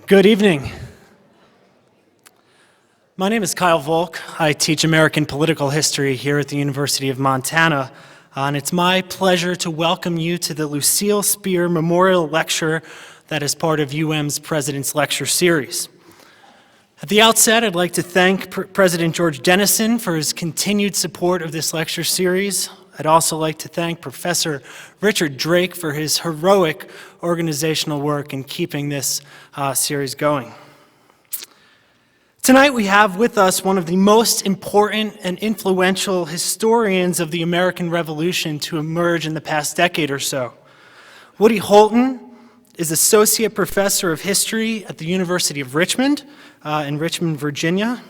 Good evening. My name is Kyle Volk. I teach American political history here at the University of Montana, and it's my pleasure to welcome you to the Lucille Speer Memorial Lecture that is part of UM's President's Lecture Series. At the outset, I'd like to thank President George Dennison for his continued support of this lecture series. I'd also like to thank Professor Richard Drake for his heroic organizational work in keeping this series going. Tonight we have with us one of the most important and influential historians of the American Revolution to emerge in the past decade or so. Woody Holton is Associate Professor of History at the University of Richmond in Richmond, Virginia.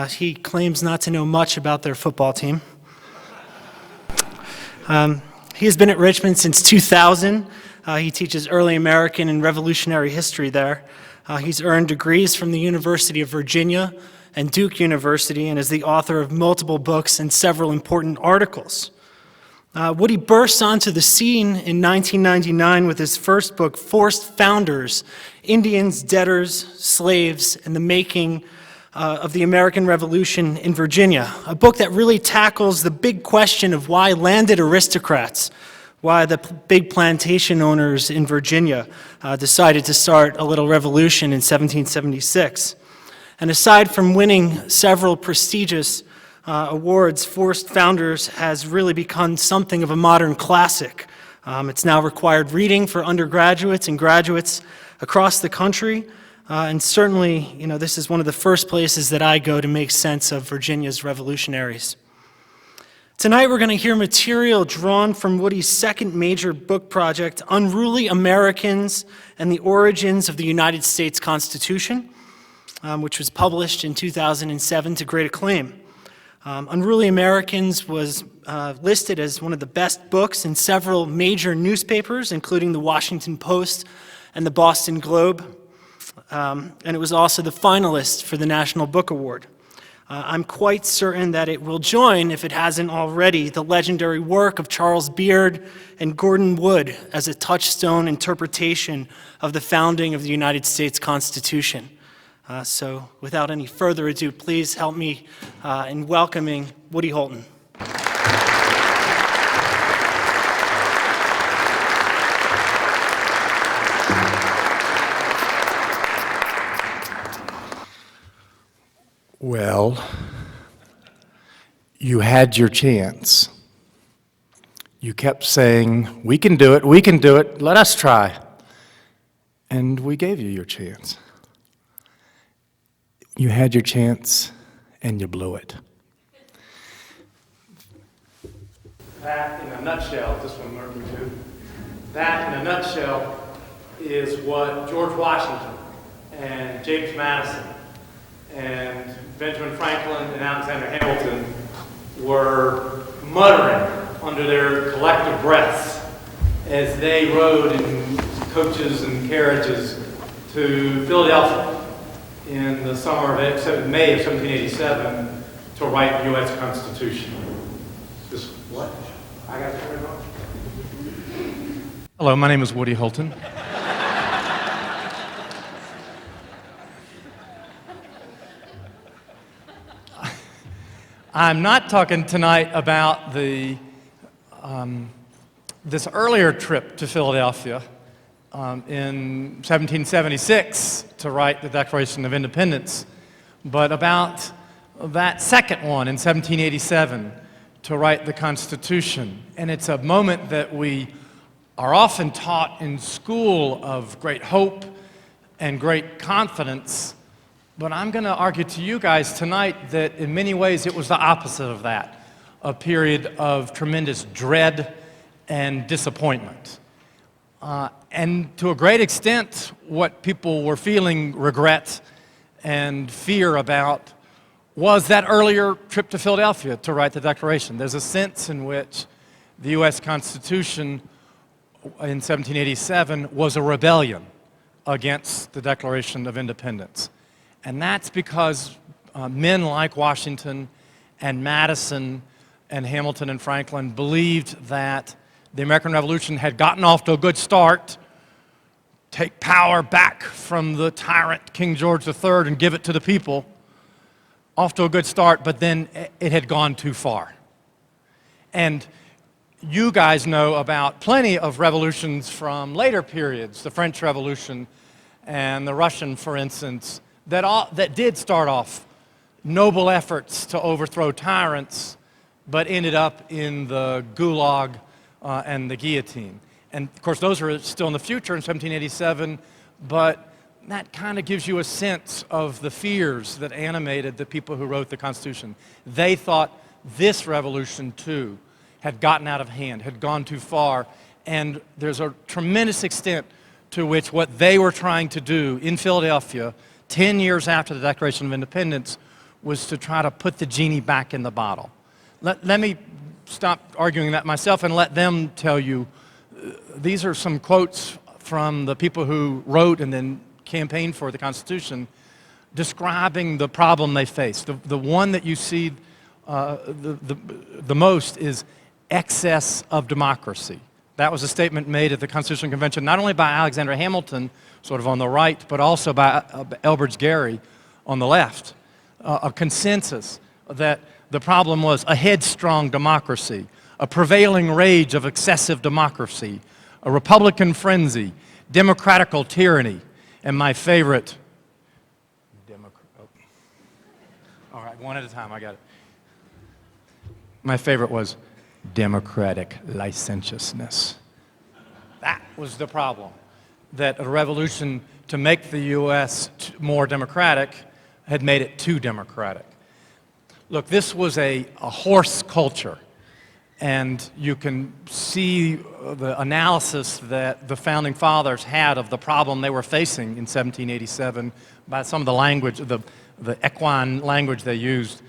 He claims not to know much about their football team. He has been at Richmond since 2000. He teaches early American and revolutionary history there. He's earned degrees from the University of Virginia and Duke University and is the author of multiple books and several important articles. Woody burst onto the scene in 1999 with his first book, Forced Founders: Indians, Debtors, Slaves, and the Making of the American Revolution in Virginia, a book that really tackles the big question of why landed aristocrats, why the big plantation owners in Virginia decided to start a little revolution in 1776. And aside from winning several prestigious awards, Forced Founders has really become something of a modern classic. It's now required reading for undergraduates and graduates across the country. And certainly, this is one of the first places that I go to make sense of Virginia's revolutionaries. Tonight, we're going to hear material drawn from Woody's second major book project, Unruly Americans and the Origins of the United States Constitution, which was published in 2007 to great acclaim. Unruly Americans was listed as one of the best books in several major newspapers, including the Washington Post and the Boston Globe. And it was also the finalist for the National Book Award. I'm quite certain that it will join, if it hasn't already, the legendary work of Charles Beard and Gordon Wood as a touchstone interpretation of the founding of the United States Constitution. So without any further ado, please help me in welcoming Woody Holton. Well, you had your chance. You kept saying, we can do it, let us try. And we gave you your chance. You had your chance, and you blew it. That, in a nutshell, this one learned me too. That, in a nutshell, is what George Washington and James Madison and Benjamin Franklin and Alexander Hamilton were muttering under their collective breaths as they rode in coaches and carriages to Philadelphia in the summer of May of 1787 to write the U.S. Constitution. This what? I got to turn it on. Hello, my name is Woody Holton. I'm not talking tonight about this earlier trip to Philadelphia in 1776 to write the Declaration of Independence, but about that second one in 1787 to write the Constitution. And it's a moment that we are often taught in school of great hope and great confidence. But I'm going to argue to you guys tonight that in many ways it was the opposite of that, a period of tremendous dread and disappointment. And to a great extent, what people were feeling regret and fear about was that earlier trip to Philadelphia to write the Declaration. There's a sense in which the U.S. Constitution in 1787 was a rebellion against the Declaration of Independence. And that's because men like Washington and Madison and Hamilton and Franklin believed that the American Revolution had gotten off to a good start, take power back from the tyrant King George III and give it to the people. Off to a good start, but then it had gone too far. And you guys know about plenty of revolutions from later periods, the French Revolution and the Russian, for instance, that did start off noble efforts to overthrow tyrants, but ended up in the gulag and the guillotine. And of course, those are still in the future in 1787, but that kind of gives you a sense of the fears that animated the people who wrote the Constitution. They thought this revolution, too, had gotten out of hand, had gone too far, and there's a tremendous extent to which what they were trying to do in Philadelphia 10 years after the Declaration of Independence was to try to put the genie back in the bottle. Let me stop arguing that myself and let them tell you. These are some quotes from the people who wrote and then campaigned for the Constitution describing the problem they faced. The one that you see the most is excess of democracy. That was a statement made at the Constitutional Convention, not only by Alexander Hamilton, sort of on the right, but also by Elbridge Gerry on the left. A consensus that the problem was a headstrong democracy, a prevailing rage of excessive democracy, a Republican frenzy, democratical tyranny, and my favorite, all right, one at a time, I got it. My favorite was democratic licentiousness. That was the problem, that a revolution to make the U.S. more democratic had made it too democratic. Look, this was a horse culture, and you can see the analysis that the Founding Fathers had of the problem they were facing in 1787 by some of the language, the equine language they used.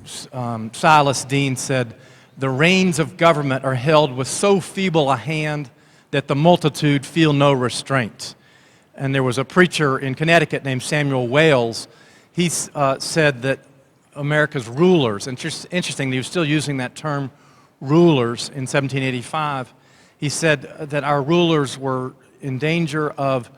Silas Deane said, "The reins of government are held with so feeble a hand that the multitude feel no restraint." And there was a preacher in Connecticut named Samuel Wales. He said that America's rulers, interesting, he was still using that term rulers in 1785. He said that our rulers were in danger of,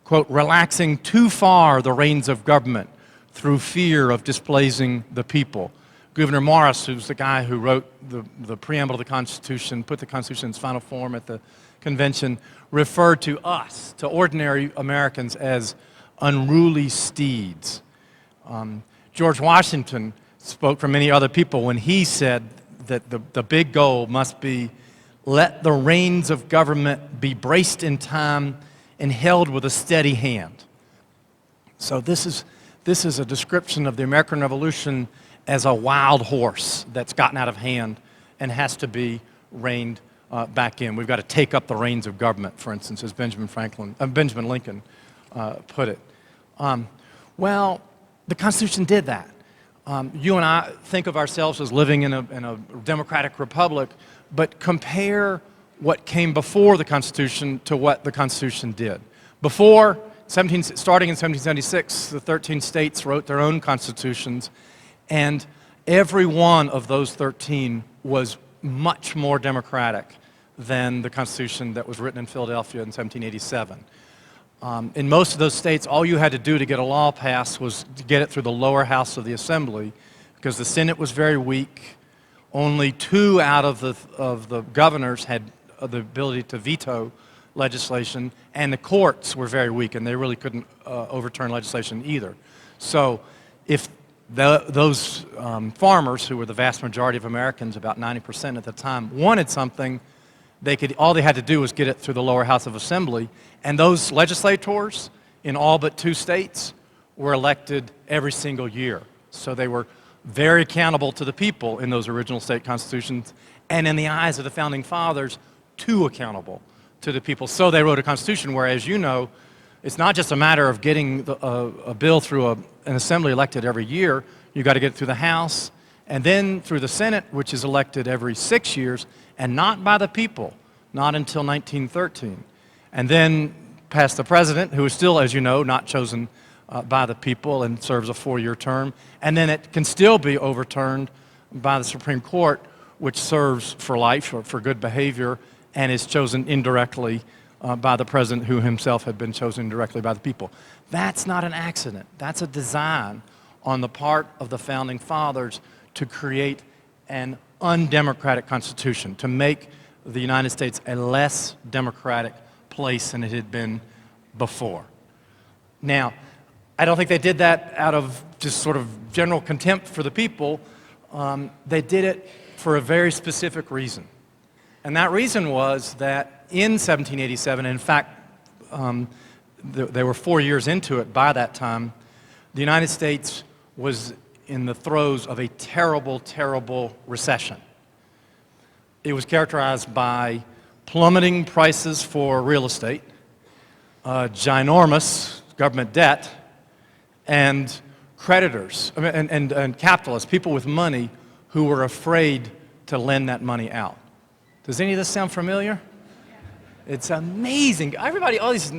quote, relaxing too far the reins of government through fear of displeasing the people. Gouverneur Morris, who's the guy who wrote the preamble to the Constitution, put the Constitution in its final form at the convention, referred to us, to ordinary Americans, as unruly steeds. George Washington spoke for many other people when he said that the big goal must be, let the reins of government be braced in time and held with a steady hand. So this is a description of the American Revolution as a wild horse that's gotten out of hand and has to be reined back in. We've got to take up the reins of government, for instance, as Benjamin Lincoln put it. Well, the Constitution did that. You and I think of ourselves as living in a democratic republic, but compare what came before the Constitution to what the Constitution did. Before, starting in 1776, the 13 states wrote their own constitutions, and every one of those 13 was much more democratic than the Constitution that was written in Philadelphia in 1787. In most of those states, all you had to do to get a law passed was to get it through the lower house of the Assembly, because the Senate was very weak. Only 2 out of the governors had the ability to veto legislation, and the courts were very weak, and they really couldn't overturn legislation either. So if those farmers, who were the vast majority of Americans, about 90% at the time, wanted something, all they had to do was get it through the lower house of Assembly, and those legislators in all but 2 states were elected every single year. So they were very accountable to the people in those original state constitutions, and in the eyes of the Founding Fathers, too accountable to the people. So they wrote a constitution where, as you know, it's not just a matter of getting a bill through an assembly elected every year. You've got to get it through the House, and then through the Senate, which is elected every 6 years, and not by the people, not until 1913. And then past the president, who is still, as you know, not chosen by the people and serves a 4-year term. And then it can still be overturned by the Supreme Court, which serves for life or for good behavior and is chosen indirectly by the president who himself had been chosen directly by the people. That's not an accident. That's a design on the part of the Founding Fathers to create an undemocratic constitution, to make the United States a less democratic place than it had been before. Now, I don't think they did that out of just sort of general contempt for the people. They did it for a very specific reason. And that reason was that in 1787, in fact, they were 4 years into it by that time, the United States was in the throes of a terrible, terrible recession. It was characterized by plummeting prices for real estate, ginormous government debt, and creditors, and capitalists, people with money who were afraid to lend that money out. Does any of this sound familiar? It's amazing. Everybody, all these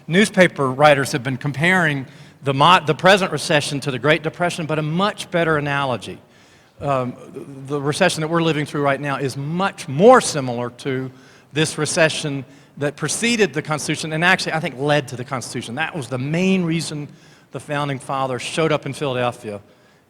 newspaper writers have been comparing the present recession to the Great Depression, but a much better analogy. The recession that we're living through right now is much more similar to this recession that preceded the Constitution and actually, I think, led to the Constitution. That was the main reason the Founding Fathers showed up in Philadelphia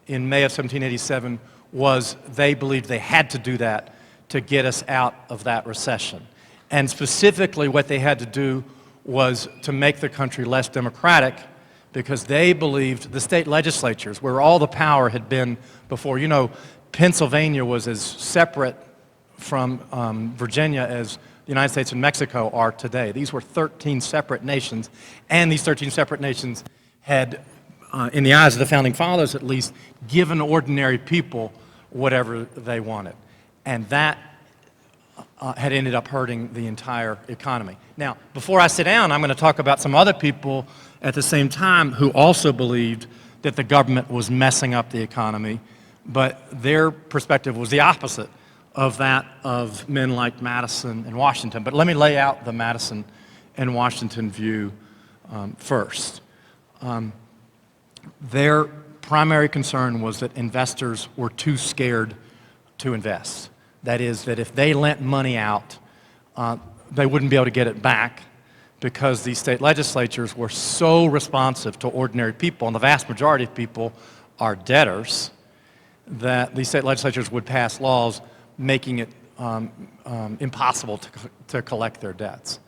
in May of 1787, was they believed they had to do that to get us out of that recession. And specifically what they had to do was to make the country less democratic, because they believed the state legislatures, where all the power had been before, you know, Pennsylvania was as separate from Virginia as the United States and Mexico are today. These were 13 separate nations, and these 13 separate nations had, in the eyes of the Founding Fathers at least, given ordinary people whatever they wanted. And that had ended up hurting the entire economy. Now, before I sit down, I'm going to talk about some other people at the same time who also believed that the government was messing up the economy, but their perspective was the opposite of that of men like Madison and Washington. But let me lay out the Madison and Washington view first. Their primary concern was that investors were too scared to invest. That is, that if they lent money out, they wouldn't be able to get it back, because these state legislatures were so responsive to ordinary people, and the vast majority of people are debtors, that these state legislatures would pass laws making it impossible to collect their debts.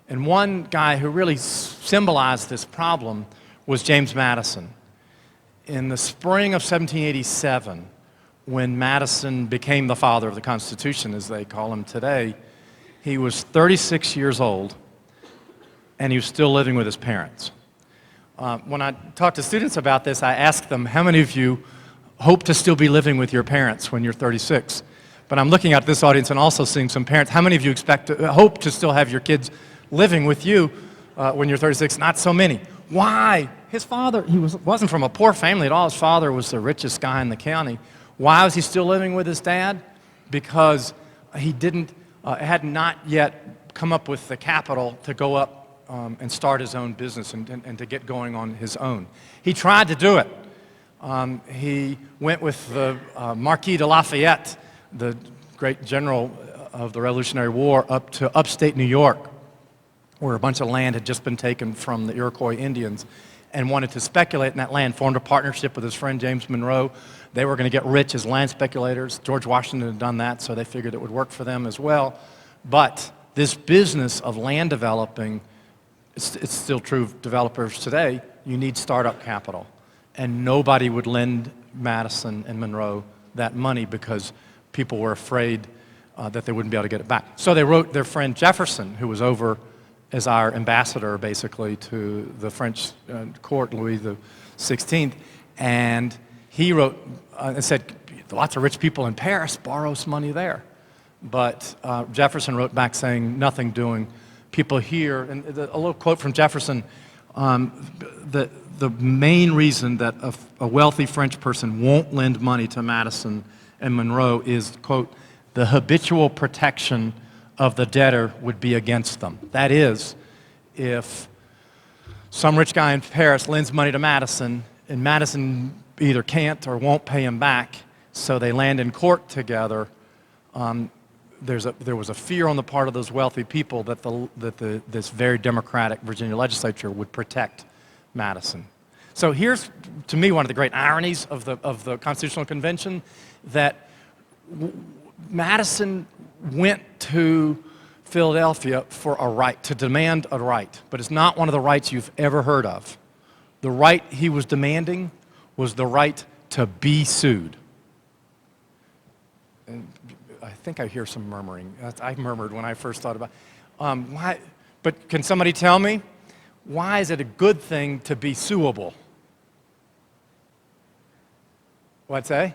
And one guy who really symbolized this problem was James Madison. In the spring of 1787, when Madison became the father of the Constitution, as they call him today, he was 36 years old, and he was still living with his parents. When I talk to students about this, I ask them, how many of you hope to still be living with your parents when you're 36? But I'm looking at this audience and also seeing some parents. How many of you hope to still have your kids living with you when you're 36? Not so many. Why? His father, wasn't from a poor family at all. His father was the richest guy in the county. Why was he still living with his dad? Because he had not yet come up with the capital to go up and start his own business and to get going on his own. He tried to do it. He went with the Marquis de Lafayette, the great general of the Revolutionary War, up to upstate New York, where a bunch of land had just been taken from the Iroquois Indians, and wanted to speculate in that land, formed a partnership with his friend James Monroe. They were going to get rich as land speculators. George Washington had done that, so they figured it would work for them as well. But this business of land developing, it's still true of developers today, you need startup capital. And nobody would lend Madison and Monroe that money because people were afraid that they wouldn't be able to get it back. So they wrote their friend Jefferson, who was over as our ambassador, basically, to the French court, Louis XVI, and he wrote and said, lots of rich people in Paris borrow some money there. But Jefferson wrote back saying, nothing doing. People here, and a little quote from Jefferson, the main reason that a wealthy French person won't lend money to Madison and Monroe is, quote, the habitual protection of the debtor would be against them. That is, if some rich guy in Paris lends money to Madison, and Madison either can't or won't pay him back, so they land in court together, there was a fear on the part of those wealthy people that this very democratic Virginia legislature would protect Madison. So here's, to me, one of the great ironies of the Constitutional Convention, that Madison went to Philadelphia for a right, to demand a right, but it's not one of the rights you've ever heard of. The right he was demanding was the right to be sued. And I think I hear some murmuring. I murmured when I first thought about why, but can somebody tell me, why is it a good thing to be suable? What's that?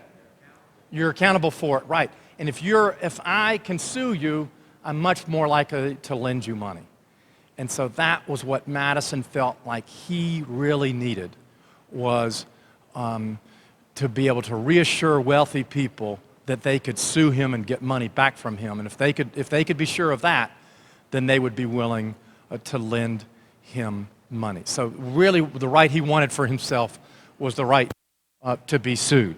You're accountable for it, right. And if I can sue you, I'm much more likely to lend you money. And so that was what Madison felt like he really needed, was to be able to reassure wealthy people that they could sue him and get money back from him. And if they could be sure of that, then they would be willing to lend him money. So really, the right he wanted for himself was the right to be sued.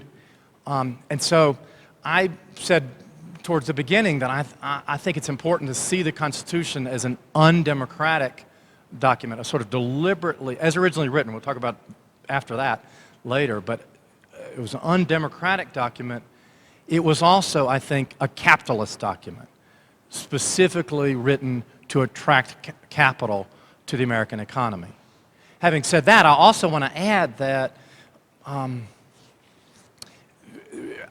And so I said towards the beginning that I think it's important to see the Constitution as an undemocratic document, a sort of deliberately, as originally written, we'll talk about after that later, but it was an undemocratic document. It was also, I think, a capitalist document, specifically written to attract capital to the American economy. Having said that, I also want to add that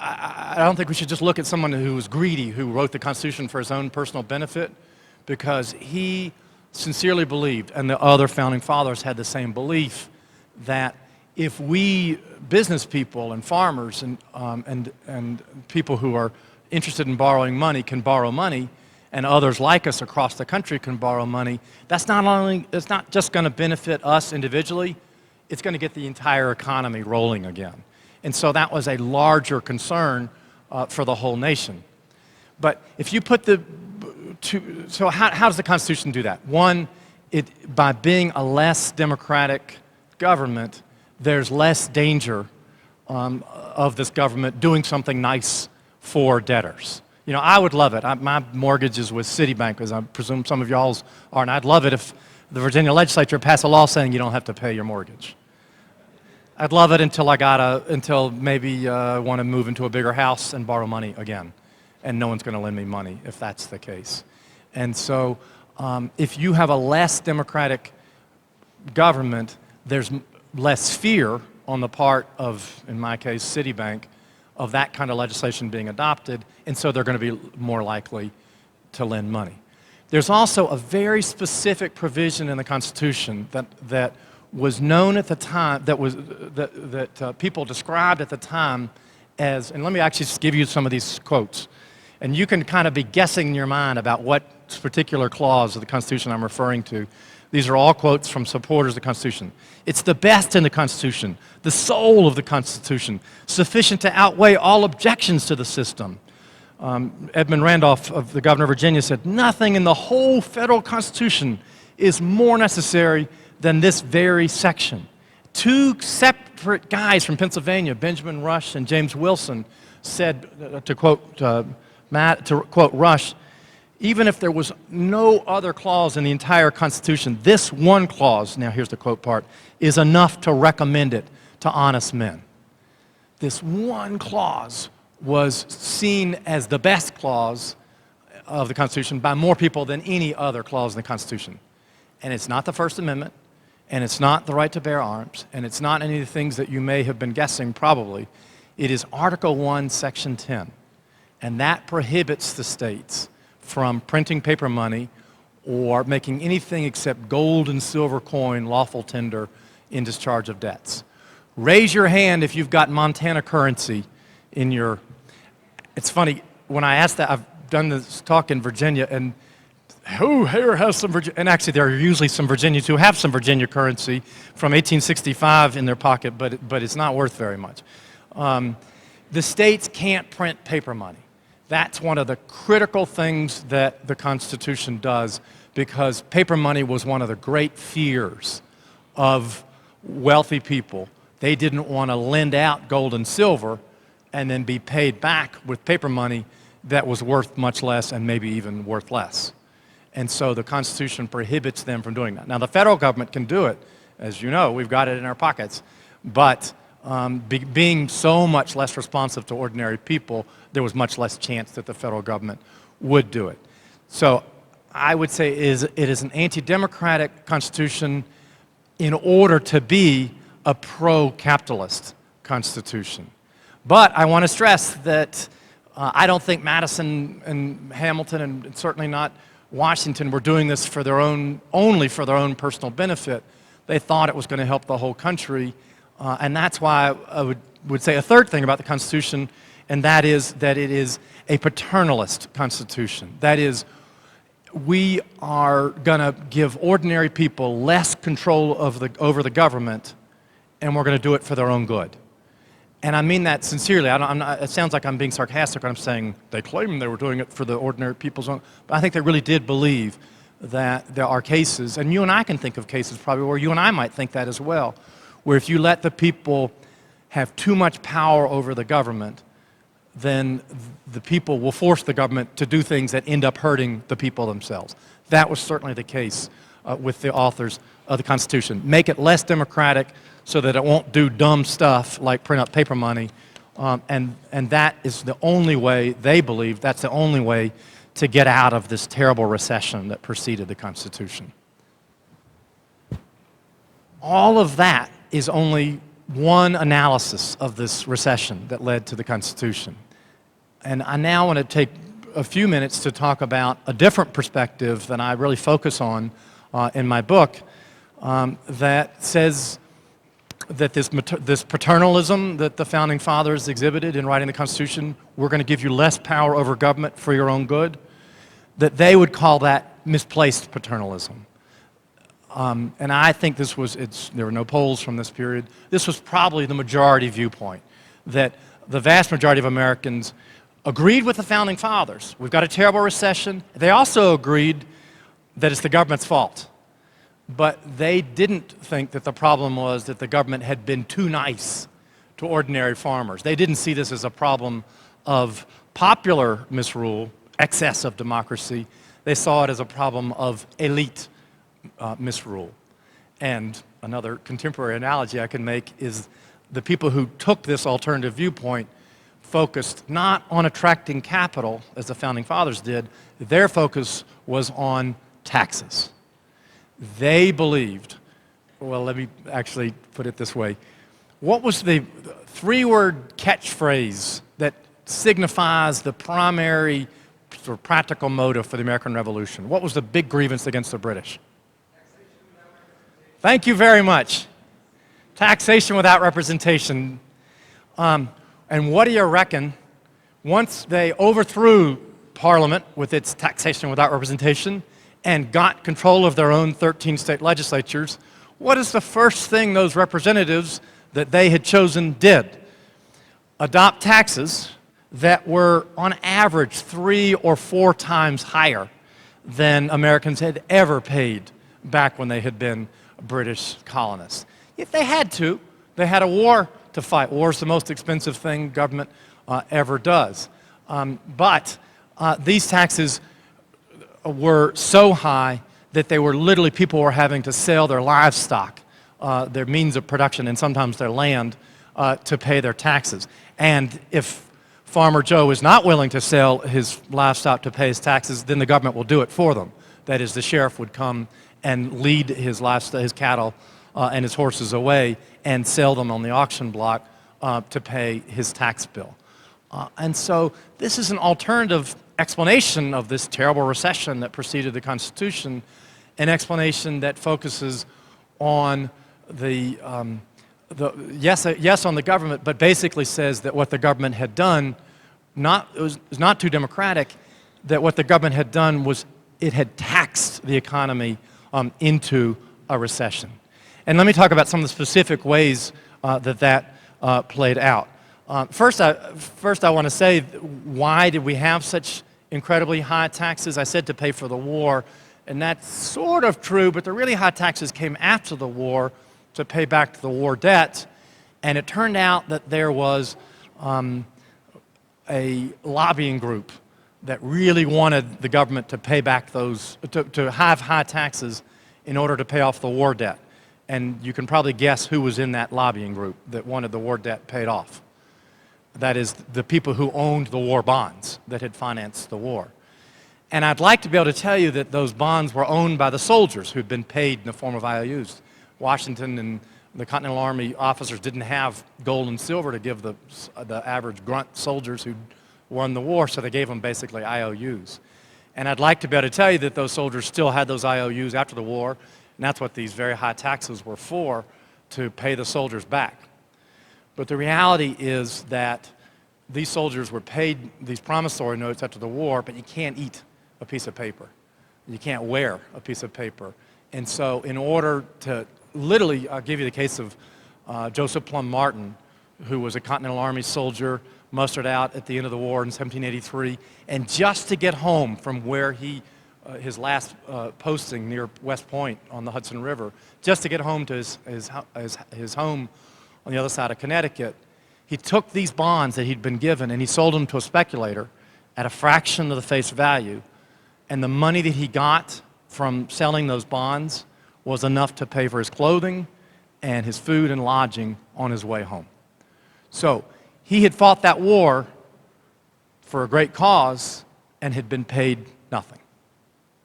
I don't think we should just look at someone who was greedy, who wrote the Constitution for his own personal benefit, because he sincerely believed, and the other founding fathers had the same belief, that if we business people and farmers and people who are interested in borrowing money can borrow money, and others like us across the country can borrow money, it's not just going to benefit us individually, it's going to get the entire economy rolling again. And so that was a larger concern for the whole nation. But if you put so how does the Constitution do that? One, by being a less democratic government, there's less danger of this government doing something nice for debtors. You know, I would love it. My mortgage is with Citibank, as I presume some of y'all's are, and I'd love it if the Virginia legislature passed a law saying you don't have to pay your mortgage. I'd love it until maybe want to move into a bigger house and borrow money again, and no one's going to lend me money if that's the case. And so, if you have a less democratic government, there's less fear on the part of, in my case, Citibank, of that kind of legislation being adopted, and so they're going to be more likely to lend money. There's also a very specific provision in the Constitution that was known at the time, that people described at the time as, and let me actually just give you some of these quotes, and you can kind of be guessing in your mind about what particular clause of the Constitution I'm referring to. These are all quotes from supporters of the Constitution. It's the best in the Constitution, the soul of the Constitution, sufficient to outweigh all objections to the system. Edmund Randolph, the governor of Virginia, said, "Nothing in the whole federal Constitution is more necessary than this very section." Two separate guys from Pennsylvania, Benjamin Rush and James Wilson, said, to quote Rush, "Even if there was no other clause in the entire Constitution, this one clause," now here's the quote part, "is enough to recommend it to honest men." This one clause was seen as the best clause of the Constitution by more people than any other clause in the Constitution. And it's not the First Amendment, and it's not the right to bear arms, and it's not any of the things that you may have been guessing probably. It is Article 1, Section 10, and that prohibits the states from printing paper money or making anything except gold and silver coin lawful tender in discharge of debts. Raise your hand if you've got Montana currency in your... It's funny, when I asked that, I've done this talk in Virginia, and who here has some Virginia, and actually there are usually some Virginians who have some Virginia currency from 1865 in their pocket, but it's not worth very much. The states can't print paper money. That's one of the critical things that the Constitution does, because paper money was one of the great fears of wealthy people. They didn't want to lend out gold and silver and then be paid back with paper money that was worth much less and maybe even worth less. And so the Constitution prohibits them from doing that. Now, the federal government can do it. As you know, we've got it in our pockets. But being so much less responsive to ordinary people, there was much less chance that the federal government would do it. So I would say it is an anti-democratic Constitution in order to be a pro-capitalist Constitution. But I want to stress that I don't think Madison and Hamilton, and certainly not Washington, were doing this for their own, only for their own personal benefit. They thought it was going to help the whole country, and that's why I would say a third thing about the Constitution, and that is that it is a paternalist Constitution. That is, we are going to give ordinary people less control over the government, and we're going to do it for their own good. And I mean that sincerely. It sounds like I'm being sarcastic when I'm saying they claim they were doing it for the ordinary people's own, but I think they really did believe that there are cases, and you and I can think of cases probably where you and I might think that as well, where if you let the people have too much power over the government, then the people will force the government to do things that end up hurting the people themselves. That was certainly the case with the authors of the Constitution. Make it less democratic so that it won't do dumb stuff like print up paper money, and that is the only way, they believe, that's the only way to get out of this terrible recession that preceded the Constitution. All of that is only one analysis of this recession that led to the Constitution. And I now want to take a few minutes to talk about a different perspective than I really focus on in my book, that says that this paternalism that the Founding Fathers exhibited in writing the Constitution, we're going to give you less power over government for your own good, that they would call that misplaced paternalism. And I think this was, there were no polls from this period, this was probably the majority viewpoint, that the vast majority of Americans agreed with the Founding Fathers. We've got a terrible recession. They also agreed that it's the government's fault. But they didn't think that the problem was that the government had been too nice to ordinary farmers. They didn't see this as a problem of popular misrule, excess of democracy. They saw it as a problem of elite misrule. And another contemporary analogy I can make is the people who took this alternative viewpoint focused not on attracting capital, as the Founding Fathers did. Their focus was on taxes. They believed, well, let me actually put it this way. What was the three-word catchphrase that signifies the primary sort of practical motive for the American Revolution? What was the big grievance against the British? Thank you very much. Taxation without representation. And what do you reckon? Once they overthrew Parliament with its taxation without representation and got control of their own 13 state legislatures, what is the first thing those representatives that they had chosen did? Adopt taxes that were on average 3 or 4 times higher than Americans had ever paid back when they had been British colonists. If they had to, they had a war to fight. War is the most expensive thing government ever does. But these taxes were so high that they were literally, people were having to sell their livestock, their means of production, and sometimes their land to pay their taxes. And if Farmer Joe is not willing to sell his livestock to pay his taxes, then the government will do it for them. That is, the sheriff would come and lead his livestock, his cattle and his horses away and sell them on the auction block to pay his tax bill. And so this is an alternative explanation of this terrible recession that preceded the Constitution, an explanation that focuses on yes on the government, but basically says that what the government had done was not too democratic, that what the government had done was it had taxed the economy into a recession. And let me talk about some of the specific ways that played out. First, I want to say, why did we have such incredibly high taxes? I said to pay for the war, and that's sort of true, but the really high taxes came after the war to pay back the war debt, and it turned out that there was a lobbying group that really wanted the government to pay back those, to have high taxes in order to pay off the war debt. And you can probably guess who was in that lobbying group that wanted the war debt paid off. That is, the people who owned the war bonds that had financed the war. And I'd like to be able to tell you that those bonds were owned by the soldiers who'd been paid in the form of IOUs. Washington and the Continental Army officers didn't have gold and silver to give the average grunt soldiers who'd won the war, so they gave them basically IOUs. And I'd like to be able to tell you that those soldiers still had those IOUs after the war, and that's what these very high taxes were for, to pay the soldiers back. But the reality is that these soldiers were paid these promissory notes after the war, but you can't eat a piece of paper. You can't wear a piece of paper. And so in order to literally, I'll give you the case of Joseph Plum Martin, who was a Continental Army soldier, mustered out at the end of the war in 1783, and just to get home from where his last posting near West Point on the Hudson River, just to get home to his home on the other side of Connecticut, he took these bonds that he'd been given and he sold them to a speculator at a fraction of the face value, and the money that he got from selling those bonds was enough to pay for his clothing and his food and lodging on his way home. So he had fought that war for a great cause and had been paid nothing.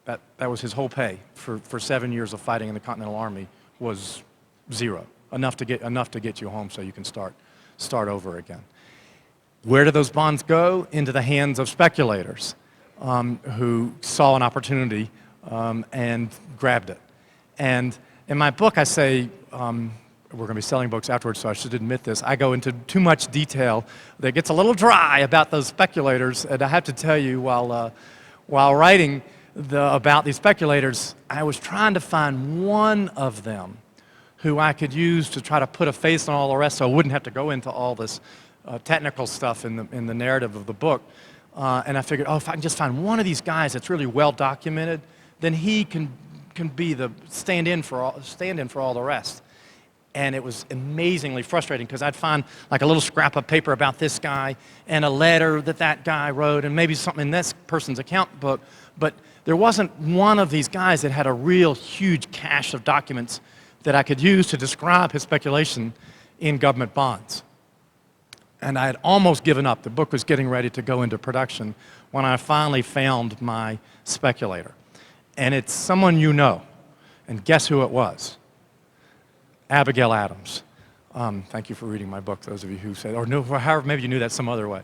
That was his whole pay for 7 years of fighting in the Continental Army, was zero, enough to get you home so you can start over again. Where do those bonds go? Into the hands of speculators who saw an opportunity and grabbed it. And in my book, I say, we're going to be selling books afterwards, so I should admit this. I go into too much detail that gets a little dry about those speculators. And I have to tell you, while writing about these speculators, I was trying to find one of them who I could use to try to put a face on all the rest, so I wouldn't have to go into all this technical stuff in the narrative of the book. And I figured, if I can just find one of these guys that's really well documented, then he can be the stand-in for all the rest. And it was amazingly frustrating because I'd find like a little scrap of paper about this guy and a letter that guy wrote and maybe something in this person's account book, but there wasn't one of these guys that had a real huge cache of documents that I could use to describe his speculation in government bonds. And I had almost given up. The book was getting ready to go into production when I finally found my speculator. And it's someone you know. And guess who it was? Abigail Adams. Thank you for reading my book, those of you who said, or knew, or however, maybe you knew that some other way.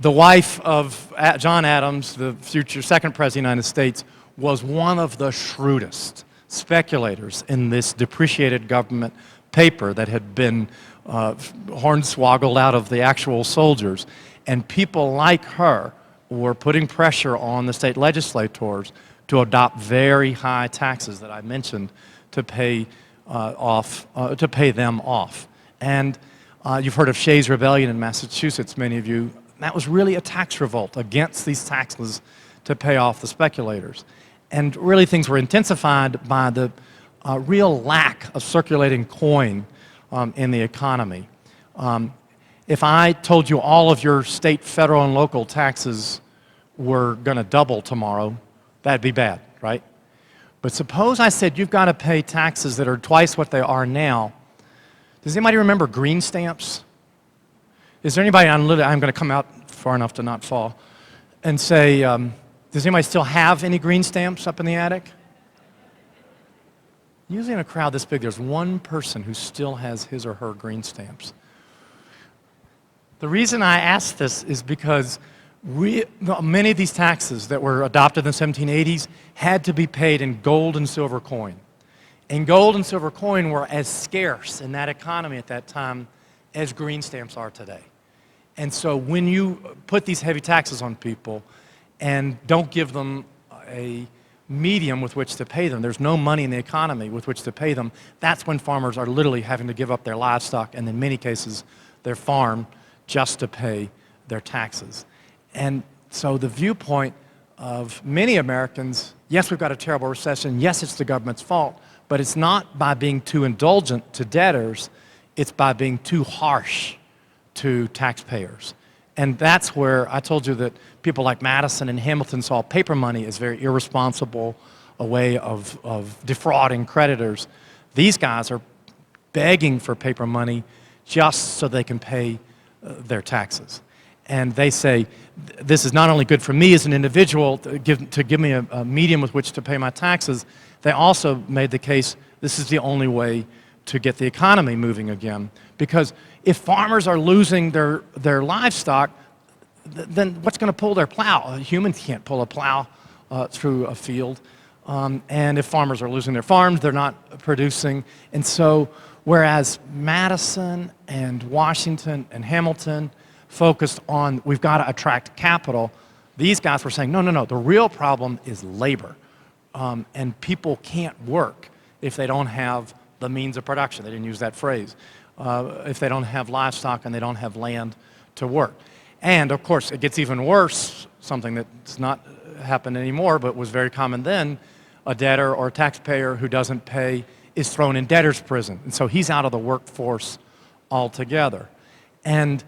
The wife of John Adams, the future second president of the United States, was one of the shrewdest speculators in this depreciated government paper that had been hornswoggled out of the actual soldiers. And people like her were putting pressure on the state legislators to adopt very high taxes that I mentioned to pay them off. And you've heard of Shays' Rebellion in Massachusetts, many of you. That was really a tax revolt against these taxes to pay off the speculators. And really things were intensified by the real lack of circulating coin in the economy. If I told you all of your state, federal, and local taxes were going to double tomorrow, that'd be bad, right? But suppose I said you've got to pay taxes that are twice what they are now. Does anybody remember green stamps? Is there anybody, I'm going to come out far enough to not fall, and say, does anybody still have any green stamps up in the attic? Usually in a crowd this big, there's one person who still has his or her green stamps. The reason I ask this is because many of these taxes that were adopted in the 1780s had to be paid in gold and silver coin. And gold and silver coin were as scarce in that economy at that time as green stamps are today. And so when you put these heavy taxes on people and don't give them a medium with which to pay them, there's no money in the economy with which to pay them, that's when farmers are literally having to give up their livestock and in many cases their farm just to pay their taxes. And so the viewpoint of many Americans, yes, we've got a terrible recession, yes, it's the government's fault, but it's not by being too indulgent to debtors, it's by being too harsh to taxpayers. And that's where I told you that people like Madison and Hamilton saw paper money as very irresponsible, a way of defrauding creditors. These guys are begging for paper money just so they can pay their taxes. And they say, this is not only good for me as an individual to give me a medium with which to pay my taxes, they also made the case this is the only way to get the economy moving again. Because if farmers are losing their livestock, then what's going to pull their plow? Humans can't pull a plow through a field. And if farmers are losing their farms, they're not producing. And so, whereas Madison and Washington and Hamilton focused on we've got to attract capital, these guys were saying, no, no, no, the real problem is labor. And people can't work if they don't have the means of production. They didn't use that phrase. If they don't have livestock and they don't have land to work. And of course, it gets even worse, something that's not happened anymore, but was very common then. A debtor or a taxpayer who doesn't pay is thrown in debtor's prison. And so he's out of the workforce altogether. And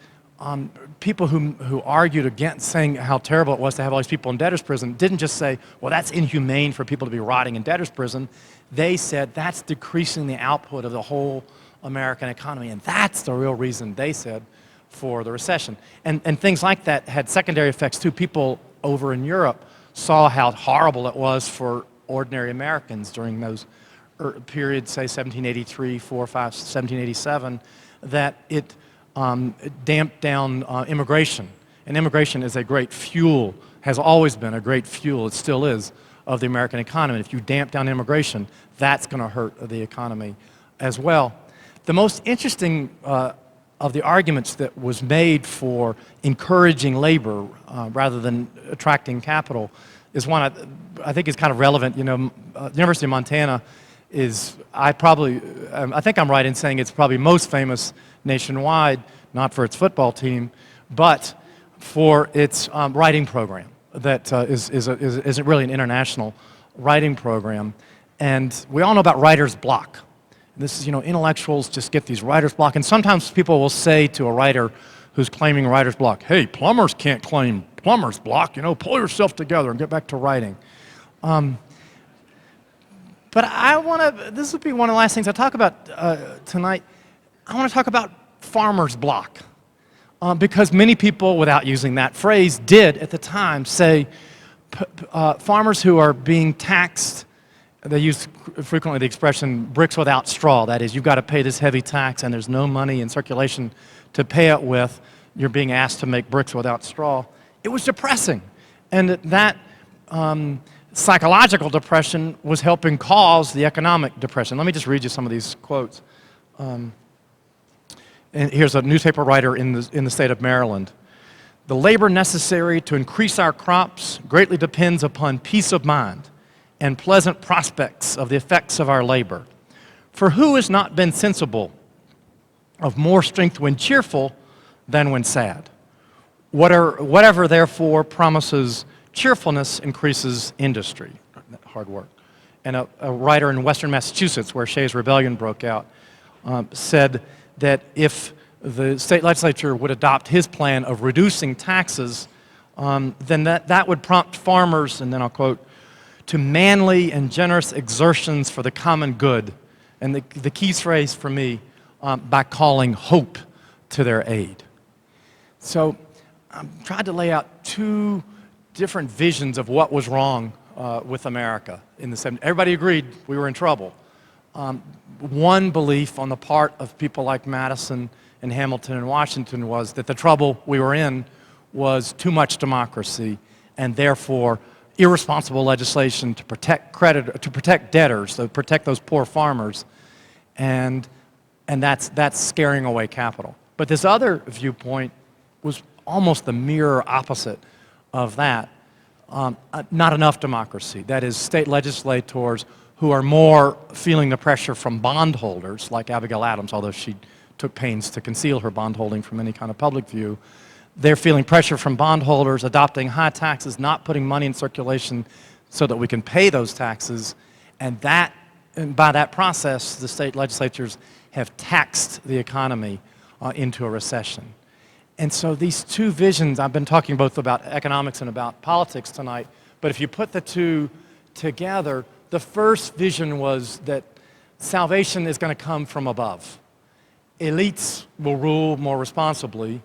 people who argued against saying how terrible it was to have all these people in debtor's prison didn't just say, well, that's inhumane for people to be rotting in debtor's prison. They said that's decreasing the output of the whole American economy. And that's the real reason, they said, for the recession. And things like that had secondary effects too. People over in Europe saw how horrible it was for ordinary Americans during those periods, say 1783, 4, 5, 1787, that it damped down immigration. And immigration is a great fuel, has always been a great fuel, it still is, of the American economy. If you damp down immigration, that's going to hurt the economy as well. The most interesting of the arguments that was made for encouraging labor rather than attracting capital is one I think is kind of relevant. You know, the University of Montana is, I think I'm right in saying it's probably most famous nationwide, not for its football team, but for its writing program that is really an international writing program. And we all know about writer's block. This is, you know, intellectuals just get these writer's block. And sometimes people will say to a writer who's claiming writer's block, hey, plumbers can't claim plumber's block, you know, pull yourself together and get back to writing. But this would be one of the last things I talk about tonight. I want to talk about farmer's block. Because many people, without using that phrase, did at the time say farmers who are being taxed, they use frequently the expression bricks without straw. That is, you've got to pay this heavy tax and there's no money in circulation to pay it with. You're being asked to make bricks without straw. It was depressing. And that psychological depression was helping cause the economic depression. Let me just read you some of these quotes. And here's a newspaper writer in the state of Maryland. The labor necessary to increase our crops greatly depends upon peace of mind and pleasant prospects of the effects of our labor. For who has not been sensible of more strength when cheerful than when sad? Whatever therefore promises cheerfulness increases industry, hard work. And a writer in western Massachusetts, where Shays' Rebellion broke out, said that if the state legislature would adopt his plan of reducing taxes, then that would prompt farmers, and then I'll quote, to manly and generous exertions for the common good. And the key phrase for me, by calling hope to their aid. So I tried to lay out two different visions of what was wrong with America in the 70s. Everybody agreed we were in trouble. One belief on the part of people like Madison and Hamilton and Washington was that the trouble we were in was too much democracy and therefore irresponsible legislation to protect debtors, to protect those poor farmers, and that's scaring away capital. But this other viewpoint was almost the mirror opposite of that. Not enough democracy. That is, state legislators who are more feeling the pressure from bondholders, like Abigail Adams, although she took pains to conceal her bondholding from any kind of public view. They're feeling pressure from bondholders, adopting high taxes, not putting money in circulation so that we can pay those taxes. And by that process, the state legislatures have taxed the economy into a recession. And so these two visions, I've been talking both about economics and about politics tonight, but if you put the two together, the first vision was that salvation is going to come from above. Elites will rule more responsibly,